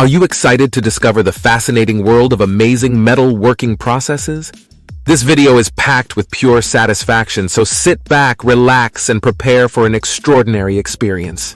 Are you excited to discover the fascinating world of amazing metal working processes? This video is packed with pure satisfaction, so sit back, relax, and prepare for an extraordinary experience.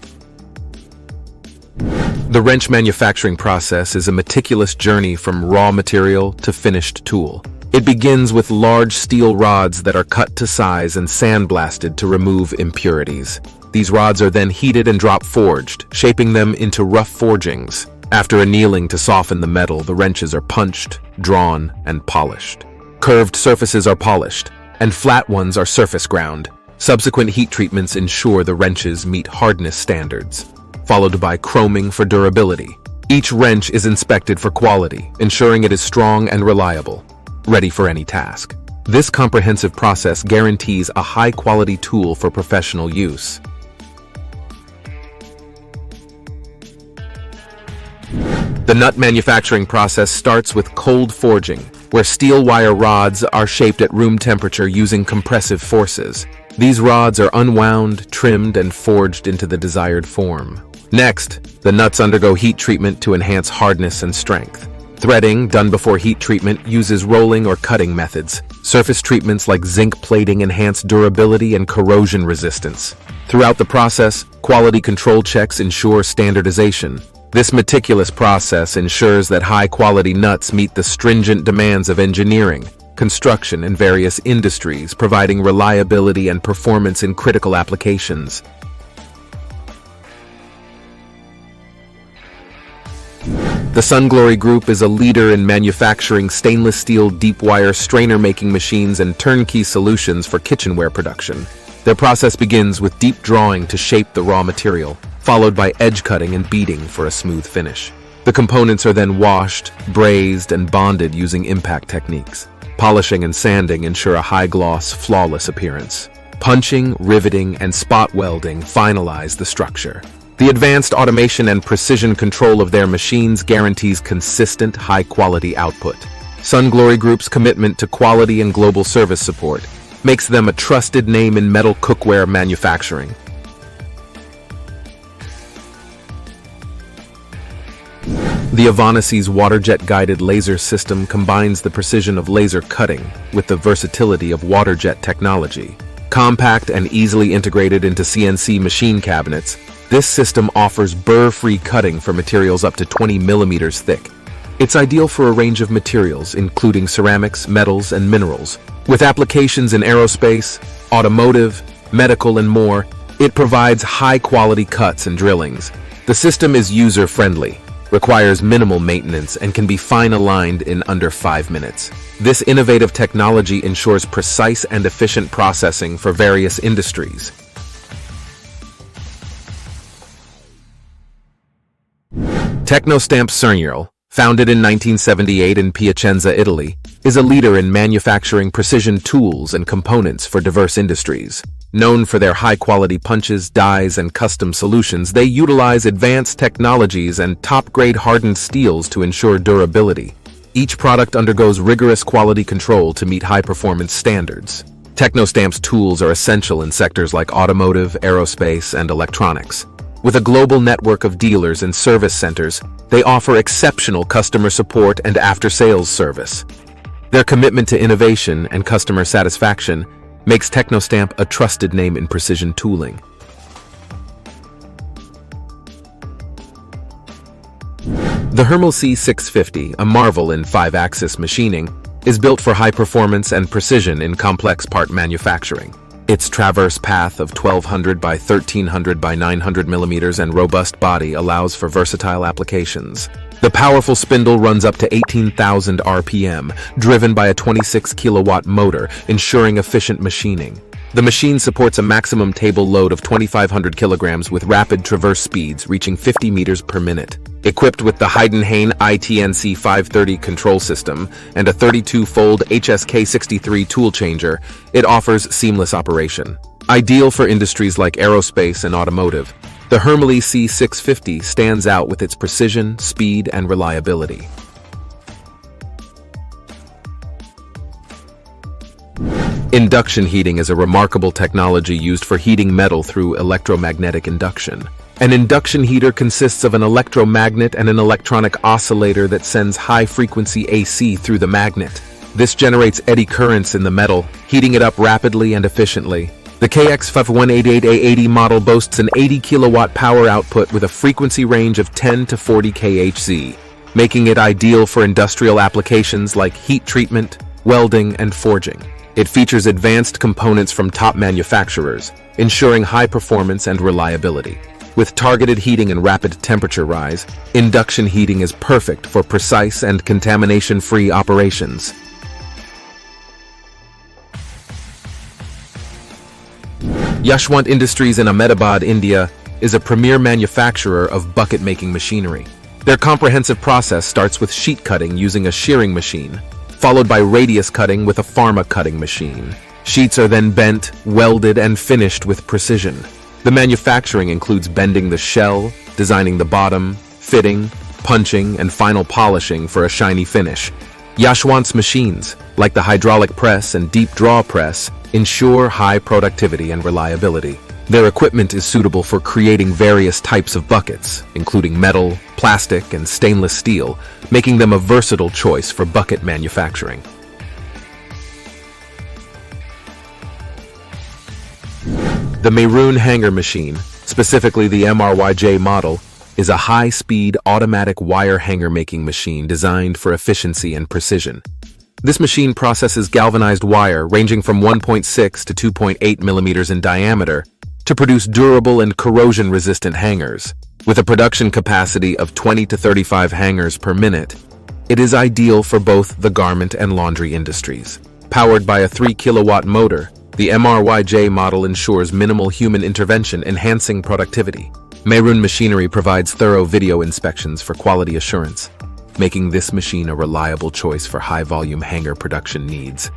The wrench manufacturing process is a meticulous journey from raw material to finished tool. It begins with large steel rods that are cut to size and sandblasted to remove impurities. These rods are then heated and drop forged, shaping them into rough forgings. After annealing to soften the metal, the wrenches are punched, drawn, and polished. Curved surfaces are polished, and flat ones are surface ground. Subsequent heat treatments ensure the wrenches meet hardness standards, followed by chroming for durability. Each wrench is inspected for quality, ensuring it is strong and reliable, ready for any task. This comprehensive process guarantees a high-quality tool for professional use. The nut manufacturing process starts with cold forging, where steel wire rods are shaped at room temperature using compressive forces. These rods are unwound, trimmed, and forged into the desired form. Next, the nuts undergo heat treatment to enhance hardness and strength. Threading, done before heat treatment, uses rolling or cutting methods. Surface treatments like zinc plating enhance durability and corrosion resistance. Throughout the process, quality control checks ensure standardization. This meticulous process ensures that high-quality nuts meet the stringent demands of engineering, construction, and various industries, providing reliability and performance in critical applications. The SunGlory Group is a leader in manufacturing stainless steel deep-wire strainer-making machines and turnkey solutions for kitchenware production. Their process begins with deep drawing to shape the raw material, followed by edge cutting and beading for a smooth finish. The components are then washed, brazed, and bonded using impact techniques. Polishing and sanding ensure a high-gloss, flawless appearance. Punching, riveting, and spot welding finalize the structure. The advanced automation and precision control of their machines guarantees consistent, high-quality output. SunGlory Group's commitment to quality and global service support makes them a trusted name in metal cookware manufacturing. The Avanes's water-jet-guided laser system combines the precision of laser cutting with the versatility of water-jet technology. Compact and easily integrated into CNC machine cabinets, this system offers burr-free cutting for materials up to 20 millimeters thick. It's ideal for a range of materials, including ceramics, metals, and minerals. With applications in aerospace, automotive, medical, and more, it provides high-quality cuts and drillings. The system is user-friendly, requires minimal maintenance, and can be fine-aligned in under 5 minutes. This innovative technology ensures precise and efficient processing for various industries. Tecnostamp Cernurel, founded in 1978 in Piacenza, Italy, is a leader in manufacturing precision tools and components for diverse industries. Known for their high-quality punches, dies, and custom solutions, they utilize advanced technologies and top-grade hardened steels to ensure durability. Each product undergoes rigorous quality control to meet high-performance standards. Tecnostamp's tools are essential in sectors like automotive, aerospace, and electronics. With a global network of dealers and service centers, they offer exceptional customer support and after-sales service. Their commitment to innovation and customer satisfaction makes Tecnostamp a trusted name in precision tooling. The Hermel C650, a marvel in 5-axis machining, is built for high performance and precision in complex part manufacturing. Its traverse path of 1200 by 1300 by 900 millimeters and robust body allows for versatile applications. The powerful spindle runs up to 18,000 RPM, driven by a 26 kilowatt motor, ensuring efficient machining. The machine supports a maximum table load of 2,500 kilograms with rapid traverse speeds reaching 50 meters per minute. Equipped with the Heidenhain ITNC 530 control system and a 32-fold HSK63 tool changer, it offers seamless operation. Ideal for industries like aerospace and automotive, the Hermel C650 stands out with its precision, speed, and reliability. Induction heating is a remarkable technology used for heating metal through electromagnetic induction. An induction heater consists of an electromagnet and an electronic oscillator that sends high-frequency AC through the magnet. This generates eddy currents in the metal, heating it up rapidly and efficiently. The KX5188A80 model boasts an 80 kilowatt power output with a frequency range of 10 to 40 kHz, making it ideal for industrial applications like heat treatment, welding, and forging. It features advanced components from top manufacturers, ensuring high performance and reliability. With targeted heating and rapid temperature rise, induction heating is perfect for precise and contamination-free operations. Yashwant Industries in Ahmedabad, India, is a premier manufacturer of bucket-making machinery. Their comprehensive process starts with sheet cutting using a shearing machine, followed by radius cutting with a pharma cutting machine. Sheets are then bent, welded, and finished with precision. The manufacturing includes bending the shell, designing the bottom, fitting, punching, and final polishing for a shiny finish. Yashwant's machines, like the hydraulic press and deep draw press, ensure high productivity and reliability. Their equipment is suitable for creating various types of buckets, including metal, plastic, and stainless steel, making them a versatile choice for bucket manufacturing. The Maroon hanger machine, specifically the MRYJ model, is a high-speed automatic wire hanger making machine designed for efficiency and precision. This machine processes galvanized wire ranging from 1.6 to 2.8 millimeters in diameter to produce durable and corrosion-resistant hangers. With a production capacity of 20 to 35 hangers per minute, it is ideal for both the garment and laundry industries. Powered by a 3 kilowatt motor, the MRYJ model ensures minimal human intervention, enhancing productivity. Maroon Machinery provides thorough video inspections for quality assurance, making this machine a reliable choice for high-volume hanger production needs.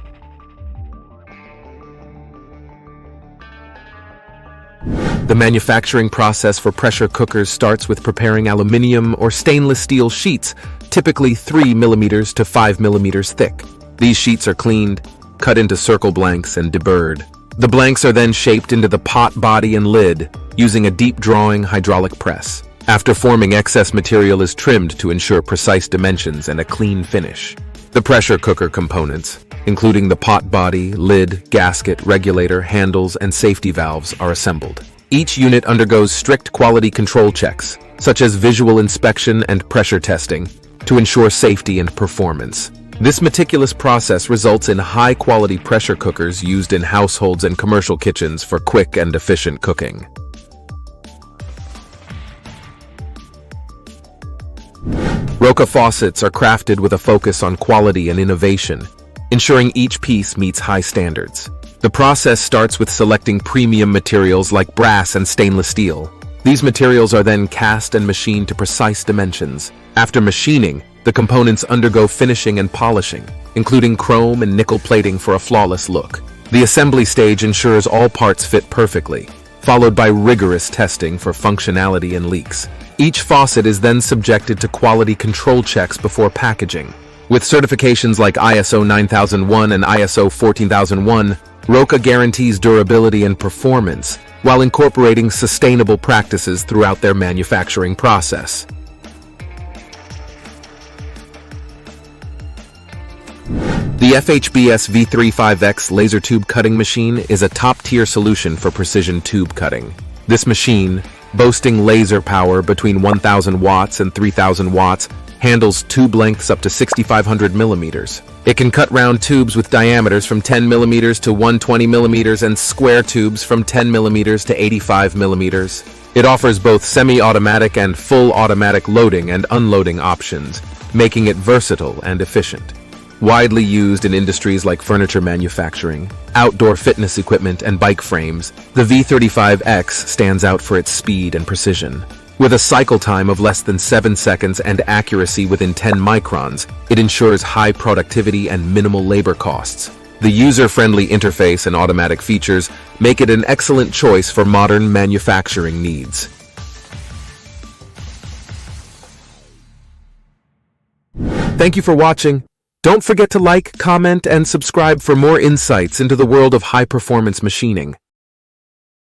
The manufacturing process for pressure cookers starts with preparing aluminum or stainless steel sheets, typically 3 millimeters to 5 millimeters thick. These sheets are cleaned, cut into circle blanks, and deburred. The blanks are then shaped into the pot body and lid using a deep drawing hydraulic press. After forming, excess material is trimmed to ensure precise dimensions and a clean finish. The pressure cooker components, including the pot body, lid, gasket, regulator, handles, and safety valves, are assembled. Each unit undergoes strict quality control checks, such as visual inspection and pressure testing, to ensure safety and performance. This meticulous process results in high-quality pressure cookers used in households and commercial kitchens for quick and efficient cooking. Roca faucets are crafted with a focus on quality and innovation, ensuring each piece meets high standards. The process starts with selecting premium materials like brass and stainless steel. These materials are then cast and machined to precise dimensions. After machining, the components undergo finishing and polishing, including chrome and nickel plating for a flawless look. The assembly stage ensures all parts fit perfectly, followed by rigorous testing for functionality and leaks. Each faucet is then subjected to quality control checks before packaging. With certifications like ISO 9001 and ISO 14001, Roca guarantees durability and performance while incorporating sustainable practices throughout their manufacturing process. The FHBS V35X laser tube cutting machine is a top-tier solution for precision tube cutting. This machine, boasting laser power between 1,000 watts and 3,000 watts, handles tube lengths up to 6,500 millimeters. It can cut round tubes with diameters from 10 millimeters to 120 millimeters and square tubes from 10 millimeters to 85 millimeters. It offers both semi-automatic and full automatic loading and unloading options, making it versatile and efficient. Widely used in industries like furniture manufacturing, outdoor fitness equipment, and bike frames, the V35X stands out for its speed and precision. With a cycle time of less than 7 seconds and accuracy within 10 microns, it ensures high productivity and minimal labor costs. The user-friendly interface and automatic features make it an excellent choice for modern manufacturing needs. Thank you for watching. Don't forget to like, comment, and subscribe for more insights into the world of high-performance machining.